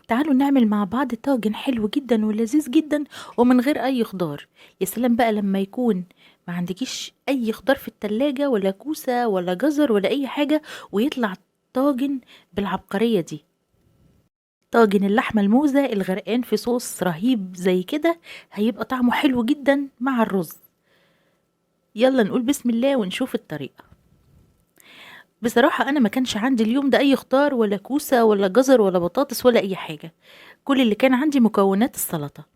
تعالوا نعمل مع بعض طاجن حلو جدا ولذيذ جدا ومن غير اي خضار. يا سلام بقى لما يكون ما عندكيش اي خضار في التلاجة ولا كوسة ولا جزر ولا اي حاجة، ويطلع طاجن بالعبقرية دي. طاجن اللحمة الموزة الغرقان في صوص رهيب زي كده هيبقى طعمه حلو جدا مع الرز. يلا نقول بسم الله ونشوف الطريقة. بصراحة أنا ما كانش عندي اليوم ده أي خضار ولا كوسة ولا جزر ولا بطاطس ولا أي حاجة. كل اللي كان عندي مكونات السلطة.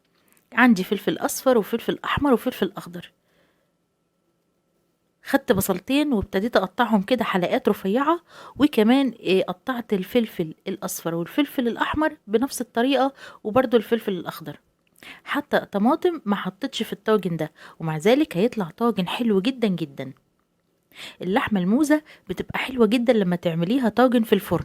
عندي فلفل أصفر وفلفل أحمر وفلفل أخضر. خدت بصلتين وابتديت أقطعهم كده حلقات رفيعة، وكمان قطعت الفلفل الأصفر والفلفل الأحمر بنفس الطريقة، وبرضو الفلفل الأخضر. حتى طماطم ما حطيتش في الطاجن ده، ومع ذلك هيطلع طاجن حلو جدا جدا. اللحمة الموزة بتبقى حلوة جدا لما تعمليها طاجن في الفرن.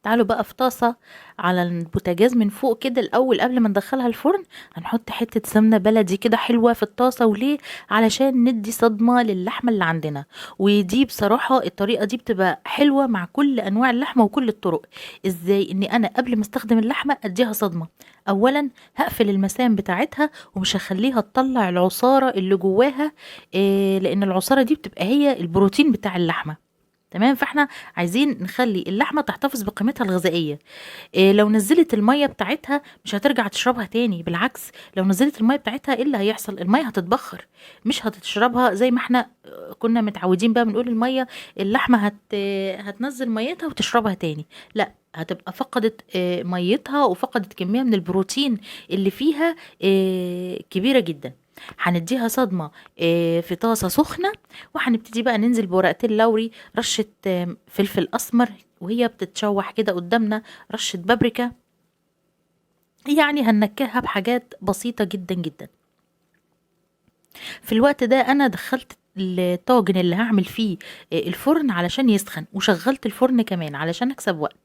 تعالوا بقى في طاسة على البوتاجاز من فوق كده الأول قبل ما ندخلها الفرن، هنحط حتة سمنة بلدي كده حلوة في الطاسة. وليه؟ علشان ندي صدمة للحمة اللي عندنا. ودي بصراحة الطريقة دي بتبقى حلوة مع كل أنواع اللحمة وكل الطرق. ازاي؟ اني انا قبل ما استخدم اللحمة اديها صدمة. اولا هقفل المسام بتاعتها ومش هخليها تطلع العصارة اللي جواها، لان العصارة دي بتبقى هي البروتين بتاع اللحمة. تمام، فاحنا عايزين نخلي اللحمة تحتفظ بقيمتها الغذائية. إيه لو نزلت المية بتاعتها مش هترجع تشربها تاني، بالعكس لو نزلت المية بتاعتها ايه اللي هيحصل؟ المية هتتبخر، مش هتشربها زي ما احنا كنا متعودين بقى بنقول المية اللحمة هتنزل ميتها وتشربها تاني. لا، هتبقى فقدت ميتها وفقدت كمية من البروتين اللي فيها كبيرة جدا. هنديها صدمة في طاسة سخنة، وهنبتدي بقى ننزل بورقتين لوري، رشة فلفل أسمر وهي بتتشوح كده قدامنا، رشة بابريكا. يعني هننكهها بحاجات بسيطة جدا جدا. في الوقت ده أنا دخلت الطاجن اللي هعمل فيه الفرن علشان يسخن، وشغلت الفرن كمان علشان أكسب وقت.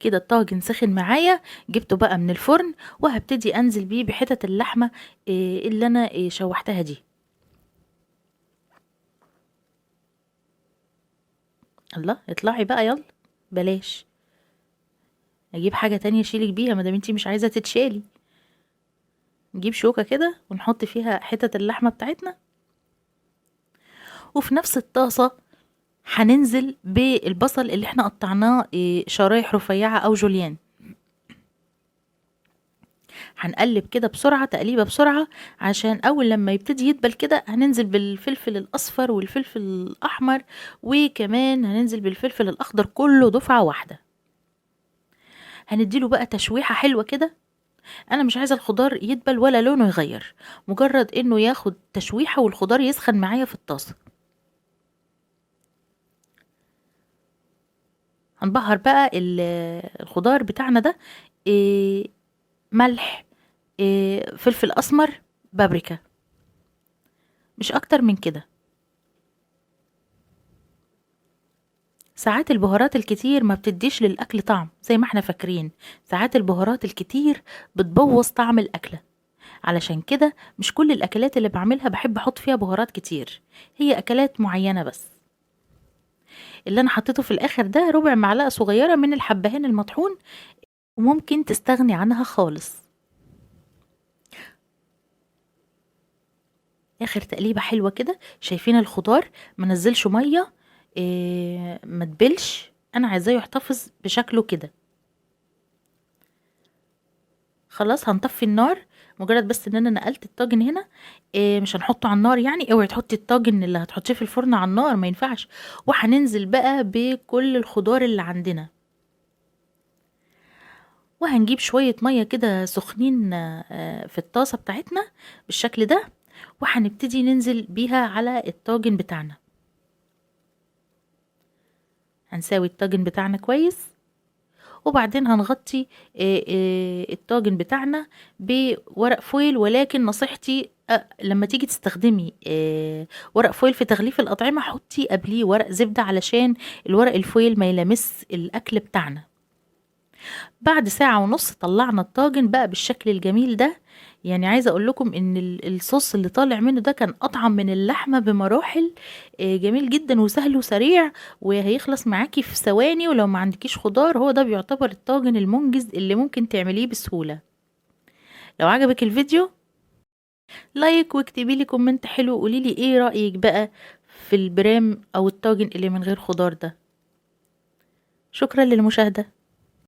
كده الطاجن سخن معايا، جبته بقى من الفرن وهبتدي أنزل بيه بحتت اللحمة اللي أنا شوحتها دي. الله، اطلعي بقى يلا، بلاش اجيب حاجة تانية اشيلك بيها مادام انتي مش عايزة تتشالي. نجيب شوكة كده ونحط فيها حتت اللحمة بتاعتنا، وفي نفس الطاسة هننزل بالبصل اللي احنا قطعناه شرايح رفيعة او جوليان. هنقلب كده بسرعة، تقليبة بسرعة، عشان اول لما يبتدي يدبل كده هننزل بالفلفل الاصفر والفلفل الاحمر، وكمان هننزل بالفلفل الاخضر كله دفعة واحدة. هنديله بقى تشويحة حلوة كده. انا مش عايزة الخضار يدبل ولا لونه يغير، مجرد انه ياخد تشويحة والخضار يسخن معايا في الطاسة. هنبهر بقى الخضار بتاعنا ده، إيه، ملح، إيه، فلفل اسمر، بابريكا، مش اكتر من كده. ساعات البهارات الكتير ما بتديش للاكل طعم زي ما احنا فاكرين. ساعات البهارات الكتير بتبوظ طعم الاكله. علشان كده مش كل الاكلات اللي بعملها بحب احط فيها بهارات كتير، هي اكلات معينه بس. اللي انا حطيته في الاخر ده ربع معلقه صغيره من الحبهان المطحون، وممكن تستغني عنها خالص. اخر تقليبه حلوه كده، شايفين الخضار منزلش ميه، إيه ما تبلش، انا عايزاه يحتفظ بشكله كده. خلاص هنطفي النار. مجرد بس ان انا نقلت الطاجن هنا، إيه مش هنحطه على النار، يعني اوعي تحطي الطاجن اللي هتحطيه في الفرن على النار، ما ينفعش. وهننزل بقى بكل الخضار اللي عندنا، وهنجيب شوية مية كده سخنين في الطاسة بتاعتنا بالشكل ده، وهنبتدي ننزل بيها على الطاجن بتاعنا. هنساوي الطاجن بتاعنا كويس، وبعدين هنغطي الطاجن بتاعنا بورق فويل. ولكن نصيحتي لما تيجي تستخدمي ورق فويل في تغليف الأطعمة، حطي قبليه ورق زبدة علشان الورق الفويل ما يلمس الأكل بتاعنا. بعد ساعة ونص طلعنا الطاجن بقى بالشكل الجميل ده. يعني عايزة اقول لكم ان الصوص اللي طالع منه ده كان اطعم من اللحمة بمراحل. جميل جدا وسهل وسريع، وهيخلص معاكي في ثواني. ولو ما عندكيش خضار، هو ده بيعتبر الطاجن المنجز اللي ممكن تعمليه بسهولة. لو عجبك الفيديو، لايك واكتبي لي كومنت حلو، وقولي لي ايه رأيك بقى في البرام او الطاجن اللي من غير خضار ده. شكرا للمشاهدة.